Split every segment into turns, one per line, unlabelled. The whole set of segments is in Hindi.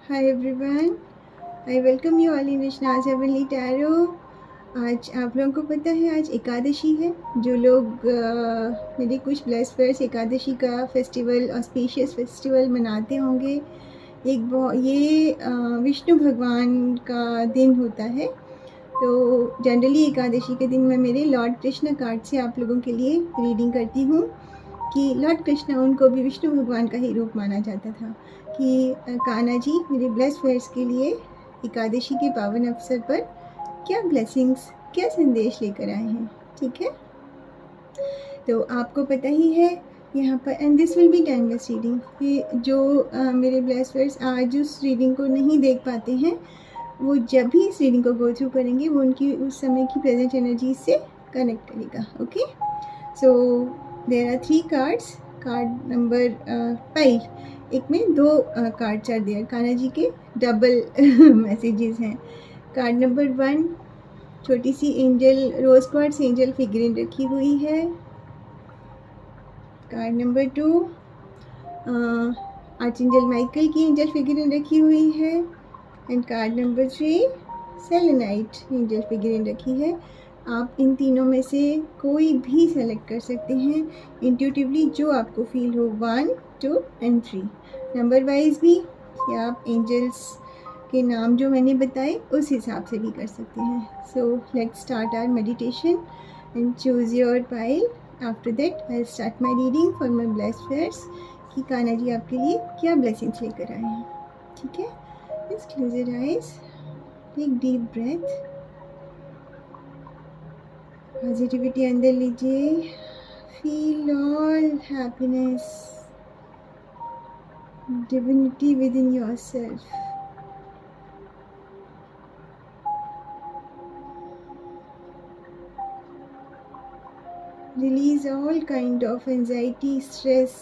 Hi everyone, I welcome you all in Vishna's Heavenly Tarot। आज आप लोगों को पता है आज एकादशी है। जो लोग मेरे कुछ ब्लेस्ड फ्रेंड्स एकादशी का फेस्टिवल ऑस्पिशियस फेस्टिवल मनाते होंगे। ये विष्णु भगवान का दिन होता है। तो जनरली एकादशी के दिन मैं मेरे लॉर्ड कृष्ण कार्ड से आप लोगों के लिए रीडिंग करती हूँ कि लॉर्ड कृष्ण उनको भी विष्णु भगवान का ही रूप माना जाता था। कि कान्हा जी मेरे ब्लेस्ड फ्रेंड्स के लिए एकादशी के पावन अवसर पर क्या ब्लेसिंग्स, क्या संदेश लेकर आए हैं। ठीक है, तो आपको पता ही है यहाँ पर, and this will be timeless reading. कि जो मेरे ब्लेस्ड फ्रेंड्स आज उस रीडिंग को नहीं देख पाते हैं, वो जब भी इस रीडिंग को गो थ्रू करेंगे वो उनकी उस समय की प्रेजेंट एनर्जी से कनेक्ट करेगा। Okay, so there are 3 cards. Card number 5, एक में 2 cards are there. Kanha ji के डबल मैसेजेस हैं। कार्ड नंबर 1, छोटी सी angel rose quartz angel figurine रखी हुई है। कार्ड नंबर 2, आर्चएंजल माइकल की एंजल फिगरिन रखी हुई है। And card number 3, selenite angel figurine रखी है। आप इन तीनों में से कोई भी सेलेक्ट कर सकते हैं इंट्यूटिवली, जो आपको फील हो। 1, 2 एंड 3 नंबर वाइज भी, या आप एंजल्स के नाम जो मैंने बताए उस हिसाब से भी कर सकते हैं। So let's start our meditation and choose your pile. After that I start my reading for my blessed friends कि कान्हा जी आपके लिए क्या ब्लेसिंग्स लेकर आए हैं। ठीक है, please close your eyes, take deep breath, positivity अंदर लीजिए, feel all happiness, divinity within yourself. Release all kind of anxiety, stress,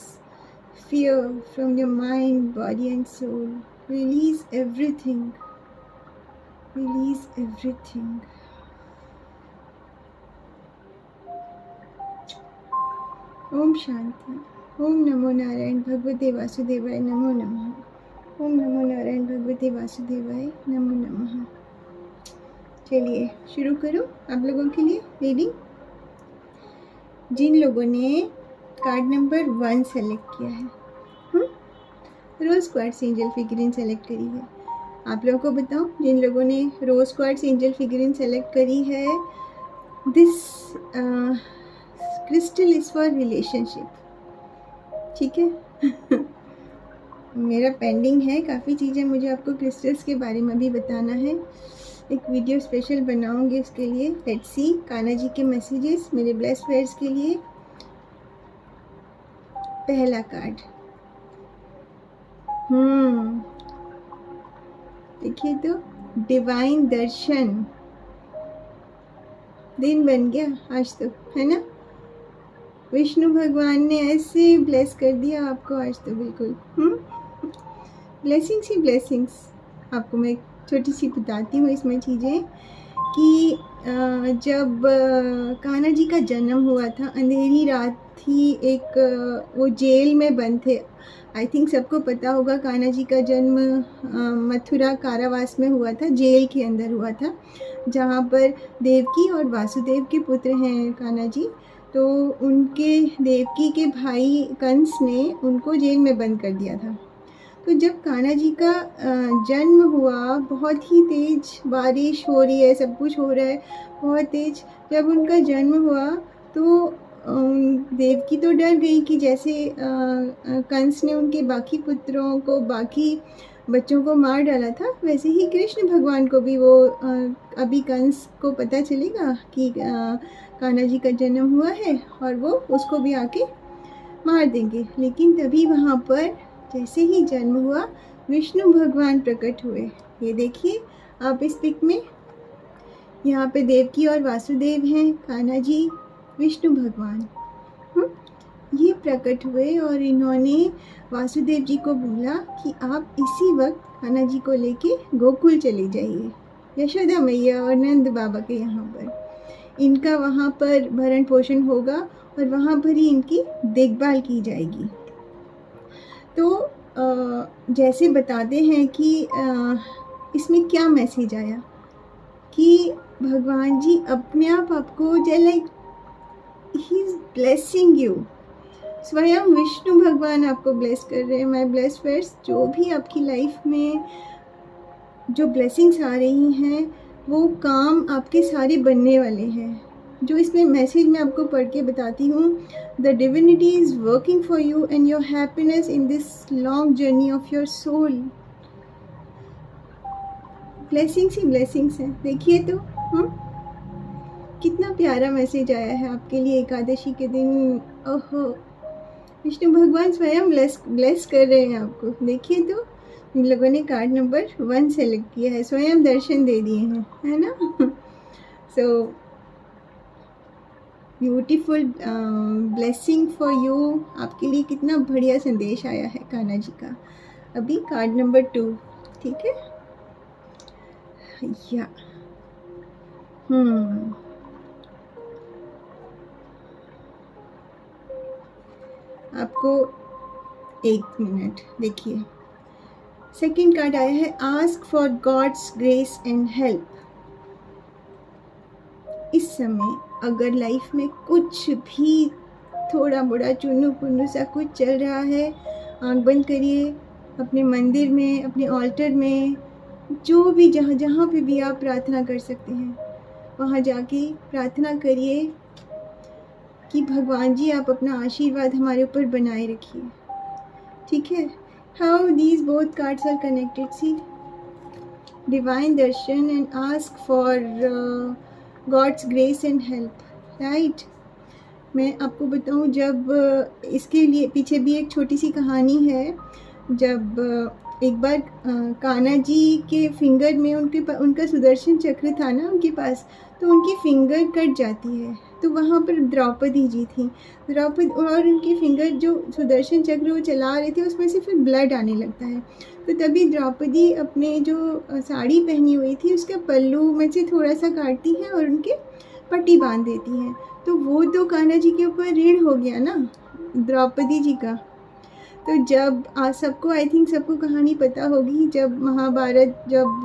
fear from your mind, body and soul. Release everything. Release everything. Om Shanti. ओम नमो नारायण भगवते वासुदेवाय नमो नमः। ओम नमो नारायण भगवते वासुदेवाय नमो नमः। चलिए शुरू करो आप लोगों के लिए रीडिंग। जिन लोगों ने कार्ड नंबर 1 सेलेक्ट किया है, rose quartz angel figurine select करी है, आप लोगों को बताऊं, जिन लोगों ने rose quartz angel figurine select करी है, this crystal is for relationship. ठीक है मेरा पेंडिंग है काफ़ी चीज़ें, मुझे आपको क्रिस्टल्स के बारे में भी बताना है। एक वीडियो स्पेशल बनाऊंगी उसके लिए। लेट्स सी कान्हा जी के मैसेजेस मेरे ब्लेस्ड फ्रेंड्स के लिए। पहला कार्ड, देखिए तो, डिवाइन दर्शन। दिन बन गया आज तो, है ना। विष्णु भगवान ने ऐसे ब्लेस कर दिया आपको आज तो, बिल्कुल ब्लेसिंग्स ही ब्लेसिंग्स। आपको मैं छोटी सी बताती हूँ इसमें चीज़ें कि जब कान्हा जी का जन्म हुआ था, अंधेरी रात थी, एक वो जेल में बंद थे। आई थिंक सबको पता होगा कान्हा जी का जन्म मथुरा कारावास में हुआ था, जेल के अंदर हुआ था, जहाँ पर देवकी और वासुदेव के पुत्र हैं कान्हा जी। तो उनके देवकी के भाई कंस ने उनको जेल में बंद कर दिया था। तो जब कान्हा जी का जन्म हुआ, बहुत ही तेज बारिश हो रही है, सब कुछ हो रहा है बहुत तेज। जब उनका जन्म हुआ तो देवकी तो डर गई कि जैसे कंस ने उनके बाकी पुत्रों को, बाकी बच्चों को मार डाला था, वैसे ही कृष्ण भगवान को भी वो अभी कंस को पता चलेगा कि कान्हा जी का जन्म हुआ है और वो उसको भी आके मार देंगे। लेकिन तभी वहाँ पर जैसे ही जन्म हुआ, विष्णु भगवान प्रकट हुए। ये देखिए आप इस पिक में, यहाँ पे देवकी और वासुदेव हैं, कान्हा जी, विष्णु भगवान ये प्रकट हुए। और इन्होंने वासुदेव जी को बोला कि आप इसी वक्त कान्हा जी को लेके गोकुल चले जाइए, यशोदा मैया और नंद बाबा के यहाँ पर। इनका वहाँ पर भरण पोषण होगा और वहाँ पर ही इनकी देखभाल की जाएगी। तो जैसे बताते हैं कि इसमें क्या मैसेज आया कि भगवान जी अपने आप आपको like he is blessing you. स्वयं विष्णु भगवान आपको ब्लेस कर रहे हैं। माय ब्लेस्ड फ्रेंड्स, जो भी आपकी लाइफ में जो ब्लेसिंग्स आ रही हैं वो काम आपके सारे बनने वाले हैं। जो इसमें मैसेज मैं आपको पढ़ के बताती हूँ, the divinity is working for you and your happiness in this long journey of your soul. Blessings ही ब्लेसिंग्स हैं। देखिए तो कितना प्यारा मैसेज आया है आपके लिए एकादशी के दिन। ओहो, विष्णु भगवान स्वयं ब्लेस कर रहे हैं आपको। देखिए तो इन लोगों ने कार्ड नंबर 1 सेलेक्ट किया है, स्वयं दर्शन दे दिए हैं, है ना। So beautiful blessing for you. आपके लिए कितना बढ़िया संदेश आया है कान्हा जी का। अभी कार्ड नंबर 2, ठीक है। या आपको 1 मिनट देखिए। सेकंड कार्ड आया है, ask for God's grace and help. इस समय अगर लाइफ में कुछ भी थोड़ा मोड़ा चुन्नू पुन्नू सा कुछ चल रहा है, आँख बंद करिए, अपने मंदिर में, अपने ऑल्टर में, जो भी जहाँ पे भी आप प्रार्थना कर सकते हैं वहाँ जाके प्रार्थना करिए कि भगवान जी आप अपना आशीर्वाद हमारे ऊपर बनाए रखिए, ठीक है। How these both cards are connected, see divine darshan and ask for God's grace and help, right. मैं आपको बताऊं, जब इसके लिए पीछे भी एक छोटी सी कहानी है। जब एक बार कान्हा जी के फिंगर में उनका सुदर्शन चक्र था ना उनके पास, तो उनकी फिंगर कट जाती है। तो वहाँ पर द्रौपदी जी थी, द्रौपदी, और उनकी फिंगर जो सुदर्शन चक्र वो चला रहे थे उसमें से फिर ब्लड आने लगता है। तो तभी द्रौपदी अपने जो साड़ी पहनी हुई थी उसके पल्लू में से थोड़ा सा काटती हैं और उनके पट्टी बांध देती हैं। तो वो तो कान्हा जी के ऊपर ऋण हो गया ना द्रौपदी जी का। तो जब सबको, आई थिंक सबको कहानी पता होगी, जब महाभारत, जब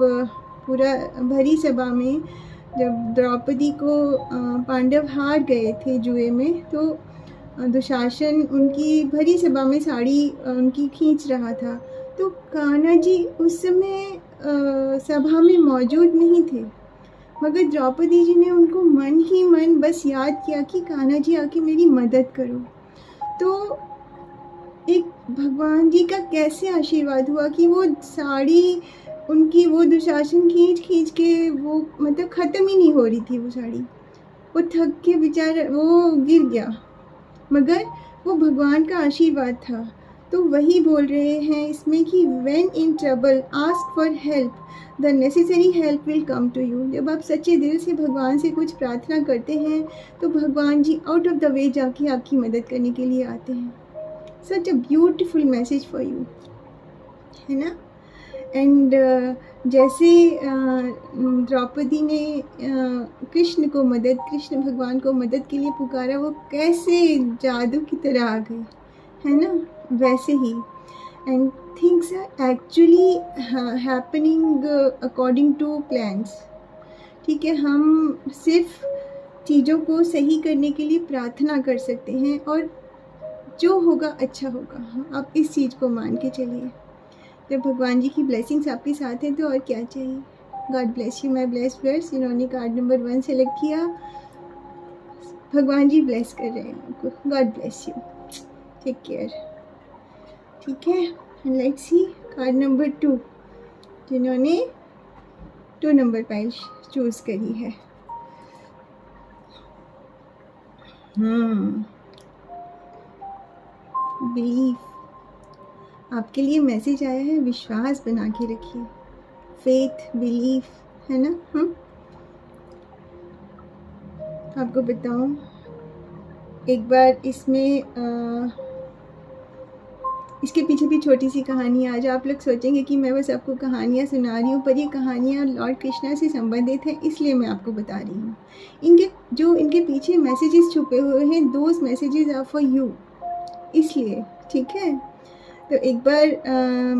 पूरा भरी सभा में जब द्रौपदी को पांडव हार गए थे जुए में, तो दुशासन उनकी भरी सभा में साड़ी उनकी खींच रहा था। तो कान्हा जी उस समय सभा में मौजूद नहीं थे, मगर द्रौपदी जी ने उनको मन ही मन बस याद किया कि कान्हा जी आके मेरी मदद करो। तो एक भगवान जी का कैसे आशीर्वाद हुआ कि वो साड़ी उनकी, वो दुशासन खींच के वो मतलब ख़त्म ही नहीं हो रही थी वो साड़ी। वो थक के बेचारा वो गिर गया, मगर वो भगवान का आशीर्वाद था। तो वही बोल रहे हैं इसमें कि when in trouble ask for help, the necessary help will come to you. जब आप सच्चे दिल से भगवान से कुछ प्रार्थना करते हैं तो भगवान जी आउट ऑफ द वे जाके आपकी मदद करने के लिए आते हैं। Such a beautiful message for you, है ना। एंड जैसे द्रौपदी ने कृष्ण भगवान को मदद के लिए पुकारा, वो कैसे जादू की तरह आ गए, है ना, वैसे ही। And things are actually happening according to plans, ठीक है। हम सिर्फ चीज़ों को सही करने के लिए प्रार्थना कर सकते हैं और जो होगा अच्छा होगा। आप इस चीज़ को मान के चलिए। जब भगवान जी की ब्लेसिंग्स आपके साथ हैं तो और क्या चाहिए। God bless you my blessed friends. जिन्होंने कार्ड नंबर 1 सेलेक्ट किया, भगवान जी ब्लेस कर रहे हैं आपको। God bless you, take care, ठीक है। And let's see card number 2, जिन्होंने 2 नंबर पाइल चूज़ करी है। बिलीव, आपके लिए मैसेज आया है, विश्वास बना के रखिए, फेथ, बिलीफ, है ना। आपको बताऊं, एक बार इसमें इसके पीछे भी छोटी सी कहानी। आज आप लोग सोचेंगे कि मैं बस आपको कहानियाँ सुना रही हूँ, पर ये कहानियाँ लॉर्ड कृष्णा से संबंधित हैं, इसलिए मैं आपको बता रही हूँ। इनके पीछे मैसेजेस छुपे हुए हैं, those messages are for you, इसलिए, ठीक है। तो एक बार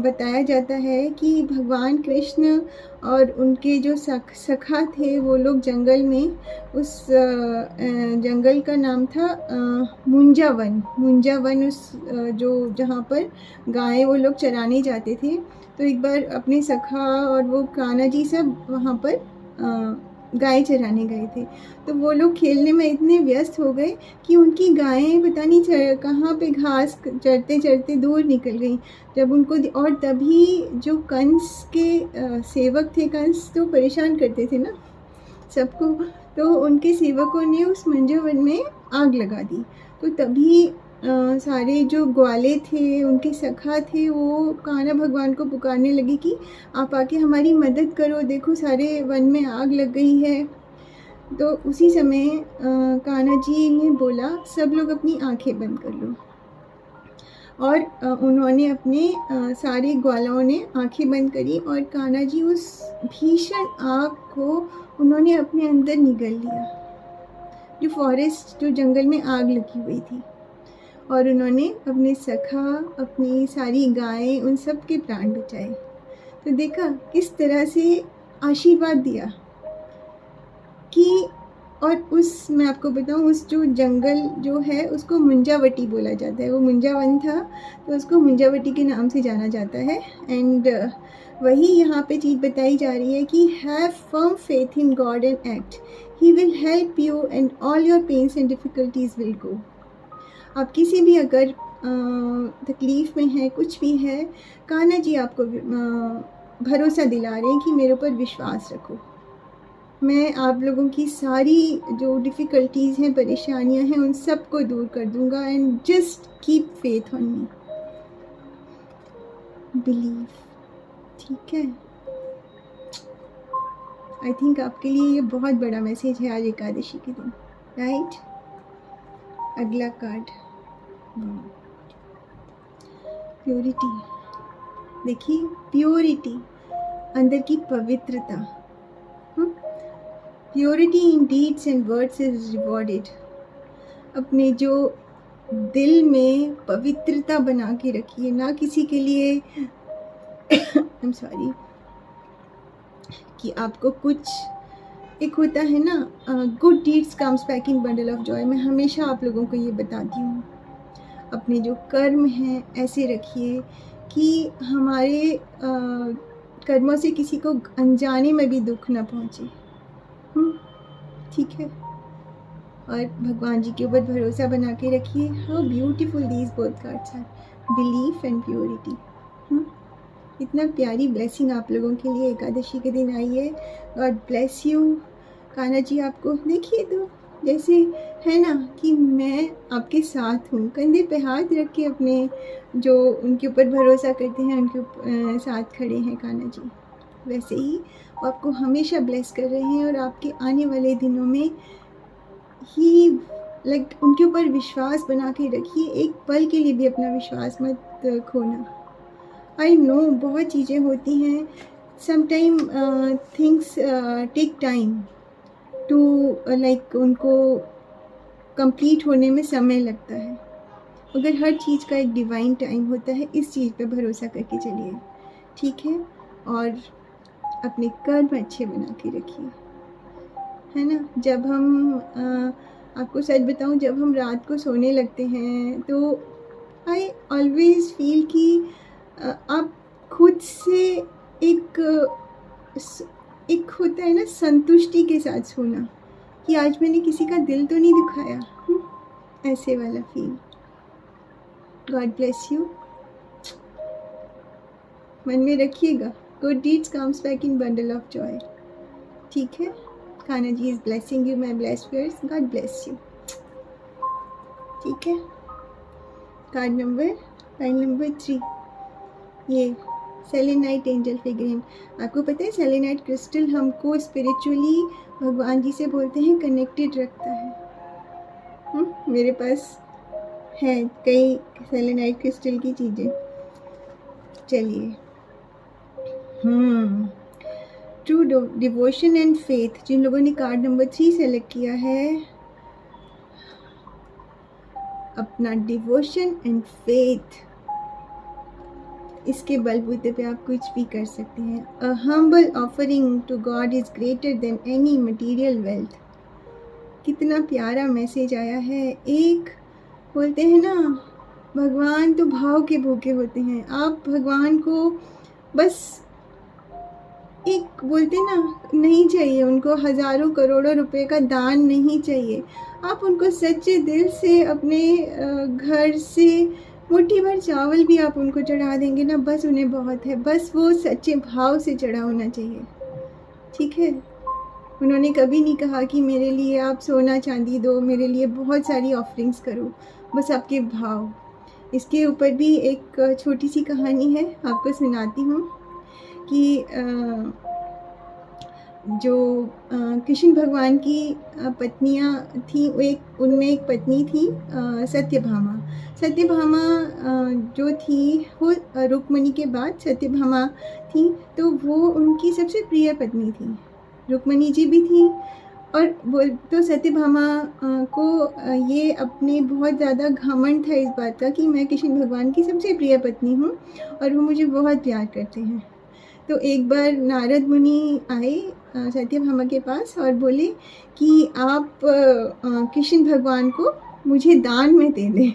बताया जाता है कि भगवान कृष्ण और उनके जो सखा थे वो लोग जंगल में, उस जंगल का नाम था मुंजा वन, उस जो जहाँ पर गाय वो लोग चराने जाते थे। तो एक बार अपने सखा और वो कान्हा जी सब वहाँ पर गाय चराने गए थे। तो वो लोग खेलने में इतने व्यस्त हो गए कि उनकी गायें पता नहीं कहाँ पे घास चरते चरते दूर निकल गई। जब उनको और तभी जो कंस के सेवक थे, कंस तो परेशान करते थे ना सबको, तो उनके सेवकों ने उस मंजवन में आग लगा दी। तो तभी सारे जो ग्वाले थे, उनके सखा थे, वो कान्हा भगवान को पुकारने लगे कि आप आके हमारी मदद करो, देखो सारे वन में आग लग गई है। तो उसी समय कान्हा जी ने बोला सब लोग अपनी आंखें बंद कर लो, और उन्होंने अपने सारे ग्वालों ने आंखें बंद करी और कान्हा जी उस भीषण आग को उन्होंने अपने अंदर निगल लिया, जो फॉरेस्ट, जो जंगल में आग लगी हुई थी। और उन्होंने अपने सखा, अपनी सारी गायें, उन सब के प्राण बचाए। तो देखा किस तरह से आशीर्वाद दिया कि, और उस, मैं आपको बताऊं, उस जो जंगल जो है उसको मुंजावटी बोला जाता है, वो मुंजावन था तो उसको मुंजावटी के नाम से जाना जाता है। एंड वही यहाँ पे चीज़ बताई जा रही है कि have firm faith in God and act, he will help you and all your pains and difficulties will go. आप किसी भी अगर तकलीफ़ में है, कुछ भी है, कान्हा जी आपको भरोसा दिला रहे हैं कि मेरे ऊपर विश्वास रखो, मैं आप लोगों की सारी जो डिफ़िकल्टीज़ हैं, परेशानियां हैं, उन सब को दूर कर दूंगा। And just keep faith on me, believe. ठीक है, आई थिंक आपके लिए ये बहुत बड़ा मैसेज है आज एकादशी के दिन, राइट। अगला कार्ड प्योरिटी। देखिए, प्योरिटी, अंदर की पवित्रता। Purity in deeds and words is rewarded. अपने जो दिल में पवित्रता बना के रखिए, ना किसी के लिए आई एम सॉरी, कि आपको कुछ, एक होता है ना, good deeds comes back in bundle of Joy. मैं हमेशा आप लोगों को ये बताती हूँ, अपने जो कर्म हैं ऐसे रखिए कि हमारे कर्मों से किसी को अनजाने में भी दुख ना पहुँचे। ठीक है, और भगवान जी के ऊपर भरोसा बना के रखिए। How beautiful these both cards are, belief and purity. इतना प्यारी ब्लेसिंग आप लोगों के लिए एकादशी के दिन आई है। God bless you. Kanha ji आपको, देखिए तो जैसे है ना कि मैं आपके साथ हूँ, कंधे पे हाथ रख के अपने जो उनके ऊपर भरोसा करते हैं उनके साथ खड़े हैं कान्हा जी, वैसे ही आपको हमेशा ब्लेस कर रहे हैं। और आपके आने वाले दिनों में ही उनके ऊपर विश्वास बना के रखिए, एक पल के लिए भी अपना विश्वास मत खोना। आई नो बहुत चीज़ें होती हैं, sometime things take time to उनको कंप्लीट होने में समय लगता है, मगर हर चीज़ का एक डिवाइन टाइम होता है। इस चीज़ पे भरोसा करके चलिए, ठीक है। और अपने कर्म अच्छे बना के रखिए, है ना। जब हम आपको सच बताऊं, जब हम रात को सोने लगते हैं तो आई ऑलवेज़ फील कि आप खुद से एक होता है ना संतुष्टि के साथ सोना, कि आज मैंने किसी का दिल तो नहीं दुखाया, ऐसे वाला फील। God bless you. मन में रखिएगा, good deeds comes back in bundle of joy, ठीक है। Kanha ji is blessing you my blessed dears, God bless you, ठीक है। कार्ड नंबर 3, ये सेलेनाइट एंजल फिगरिन। आपको पता है सेलेनाइट क्रिस्टल हमको स्पिरिचुअली भगवान जी से बोलते हैं कनेक्टेड रखता है। मेरे पास है कई सेलेनाइट क्रिस्टल की चीज़ें। चलिए, ट्रू डिवोशन एंड फेथ। जिन लोगों ने कार्ड नंबर 3 सेलेक्ट किया है, अपना डिवोशन एंड फेथ इसके बलबूते पे आप कुछ भी कर सकते हैं। A humble offering to God is greater than any material wealth. कितना प्यारा मैसेज आया है। एक बोलते हैं ना, भगवान तो भाव के भूखे होते हैं। आप भगवान को बस एक बोलते ना, नहीं चाहिए उनको हज़ारों करोड़ों रुपए का दान नहीं चाहिए। आप उनको सच्चे दिल से अपने घर से मुट्ठी भर चावल भी आप उनको चढ़ा देंगे ना, बस उन्हें बहुत है। बस वो सच्चे भाव से चढ़ा होना चाहिए, ठीक है। उन्होंने कभी नहीं कहा कि मेरे लिए आप सोना चांदी दो, मेरे लिए बहुत सारी ऑफरिंग्स करो, बस आपके भाव। इसके ऊपर भी एक छोटी सी कहानी है, आपको सुनाती हूँ कि जो कृष्ण भगवान की पत्नियाँ थीं, उनमें एक पत्नी थी सत्यभामा। सत्यभामा जो थी वो रुक्मिणी के बाद सत्यभामा थी, तो वो उनकी सबसे प्रिय पत्नी थी। रुक्मिणी जी भी थी, और बोल तो सत्यभामा को ये अपने बहुत ज़्यादा घमंड था इस बात का कि मैं कृष्ण भगवान की सबसे प्रिय पत्नी हूँ और वो मुझे बहुत प्यार करते हैं। तो एक बार नारद मुनि आए सत्यभामा के पास और बोले कि आप कृष्ण भगवान को मुझे दान में दे दें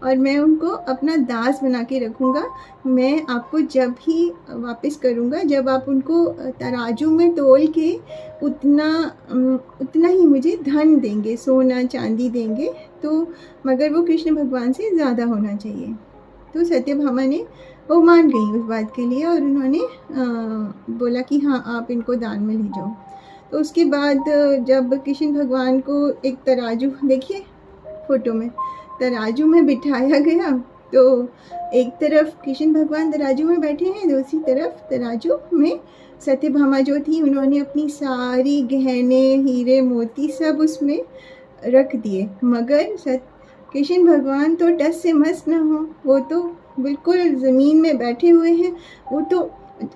और मैं उनको अपना दास बना के रखूँगा। मैं आपको जब ही वापस करूँगा, जब आप उनको तराजू में तोल के उतना ही मुझे धन देंगे, सोना चांदी देंगे, तो मगर वो कृष्ण भगवान से ज़्यादा होना चाहिए। तो सत्यभामा ने वो मान गई उस बात के लिए और उन्होंने बोला कि हाँ, आप इनको दान में ले जाओ। तो उसके बाद जब कृष्ण भगवान को एक तराजू, देखिए फ़ोटो में, तराजू में बिठाया गया, तो एक तरफ कृष्ण भगवान तराजू में बैठे हैं, दूसरी तरफ तराजू में सत्यभामा जो थी, उन्होंने अपनी सारी गहने, हीरे मोती सब उसमें रख दिए। मगर कृष्ण भगवान तो टस से मस न हो, वो तो बिल्कुल ज़मीन में बैठे हुए हैं। वो तो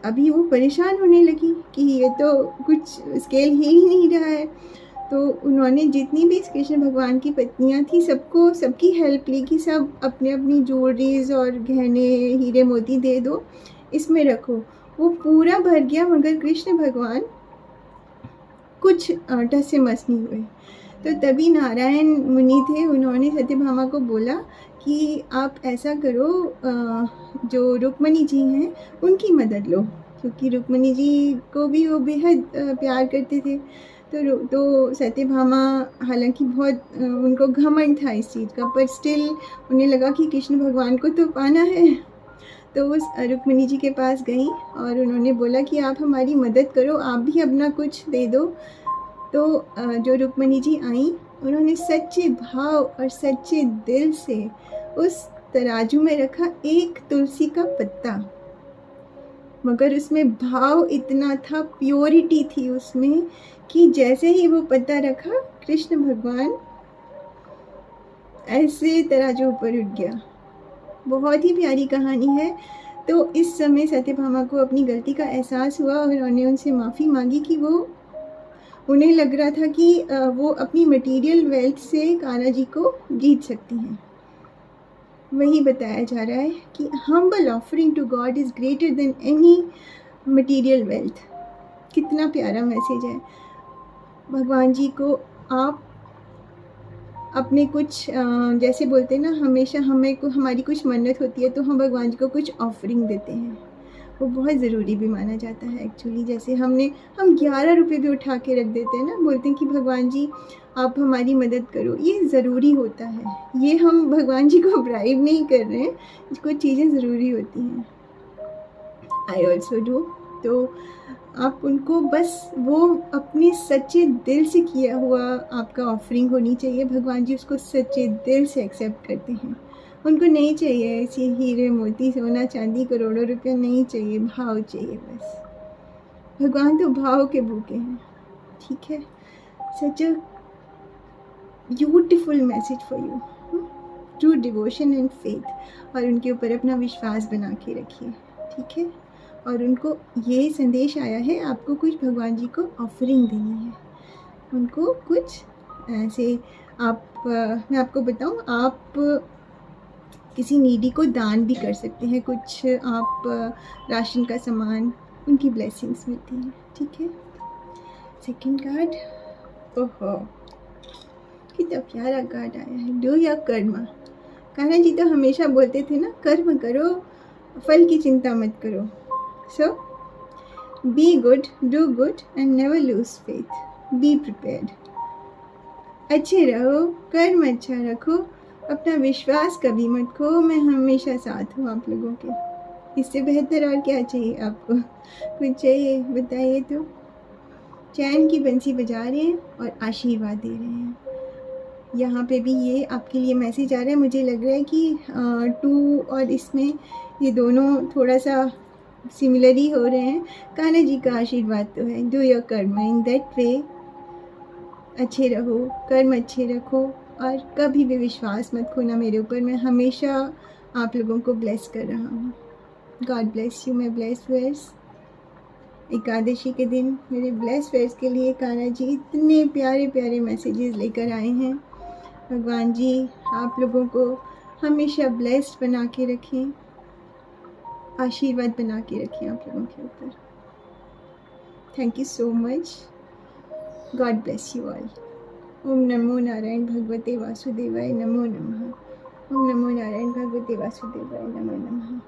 अभी वो परेशान होने लगी कि ये तो कुछ स्केल ही नहीं रहा है। तो उन्होंने जितनी भी कृष्ण भगवान की पत्नियां थी, सबकी हेल्प ली कि सब अपने अपनी ज्वेलरीज और गहने, हीरे मोती दे दो, इसमें रखो। वो पूरा भर गया, मगर कृष्ण भगवान कुछ टस से मस नहीं हुए। तो तभी नारायण मुनि थे, उन्होंने सत्यभामा को बोला कि आप ऐसा करो, जो रुक्मिणी जी हैं उनकी मदद लो, क्योंकि रुक्मिणी जी को भी वो बेहद प्यार करते थे। तो सत्यभामा, हालांकि बहुत उनको घमंड था इस चीज़ का, पर स्टिल उन्हें लगा कि कृष्ण भगवान को तो पाना है। तो उस रुक्मिणी जी के पास गई और उन्होंने बोला कि आप हमारी मदद करो, आप भी अपना कुछ दे दो। तो जो रुक्मिणी जी आई, उन्होंने सच्चे भाव और सच्चे दिल से उस तराजू में रखा एक तुलसी का पत्ता, मगर उसमें भाव इतना था, प्योरिटी थी उसमें, कि जैसे ही वो पत्ता रखा, कृष्ण भगवान ऐसे तराजू ऊपर उठ गया। बहुत ही प्यारी कहानी है। तो इस समय सत्यभामा को अपनी गलती का एहसास हुआ और उन्होंने उनसे माफ़ी मांगी कि उन्हें लग रहा था कि वो अपनी मटेरियल वेल्थ से कान्हा जी को जीत सकती हैं। वही बताया जा रहा है कि humble offering to God is greater than any material wealth. कितना प्यारा मैसेज है। भगवान जी को आप अपने कुछ जैसे बोलते हैं ना, हमेशा हमारी कुछ मन्नत होती है तो हम भगवान जी को कुछ ऑफरिंग देते हैं, वो बहुत ज़रूरी भी माना जाता है एक्चुअली। जैसे हम 11 रुपये भी उठा के रख देते हैं ना, बोलते हैं कि भगवान जी आप हमारी मदद करो, ये ज़रूरी होता है। ये हम भगवान जी को ब्राइब नहीं कर रहे हैं, कुछ चीज़ें ज़रूरी होती हैं। I also do. तो आप उनको बस वो अपने सच्चे दिल से किया हुआ आपका ऑफरिंग होनी चाहिए, भगवान जी उसको सच्चे दिल से एक्सेप्ट करते हैं। उनको नहीं चाहिए ऐसे हीरे मोती, सोना चांदी, करोड़ों रुपया नहीं चाहिए, भाव चाहिए बस। भगवान तो भाव के भूखे हैं, ठीक है। Such a beautiful message for you. True devotion and faith, और उनके ऊपर अपना विश्वास बना के रखिए, ठीक है। और उनको ये संदेश आया है, आपको कुछ भगवान जी को ऑफरिंग देनी है, उनको कुछ ऐसे। मैं आपको बताऊं, आप किसी नीडी को दान भी कर सकते हैं, कुछ आप राशन का सामान, उनकी ब्लेसिंग्स मिलती हैं। ठीक है, सेकंड कार्ड, ओहो कितना प्यारा कार्ड आया है, डू योर कर्मा। कान्हा जी तो हमेशा बोलते थे ना, कर्म करो, फल की चिंता मत करो। So be good, do good and never lose faith, be prepared. अच्छे रहो, कर्म अच्छा रखो, अपना विश्वास कभी मत खो, मैं हमेशा साथ हूँ आप लोगों के। इससे बेहतर और क्या चाहिए आपको? कुछ चाहिए बताइए तो। चैन की बंसी बजा रहे हैं और आशीर्वाद दे रहे हैं। यहाँ पे भी ये आपके लिए मैसेज आ रहा है, मुझे लग रहा है कि 2 और इसमें ये दोनों थोड़ा सा सिमिलर ही हो रहे हैं। कान्हा जी का आशीर्वाद तो है, डू योर कर्म इन दैट वे, अच्छे रहो, कर्म अच्छे रखो और कभी भी विश्वास मत खोना मेरे ऊपर, मैं हमेशा आप लोगों को ब्लेस कर रहा हूँ। God bless you. मैं ब्लेस वेयर्स एकादशी के दिन मेरे ब्लेस वेयर्स के लिए कान्हा जी इतने प्यारे प्यारे मैसेजेस लेकर आए हैं। भगवान जी आप लोगों को हमेशा ब्लेस्ड बना के रखें, आशीर्वाद बना के रखें आप लोगों के ऊपर। Thank you so much. God bless you all. ओम नमो नारायण भगवते वासुदेवाय नमो नमः। ओम नमो नारायण भगवते वासुदेवाय नमो नमः।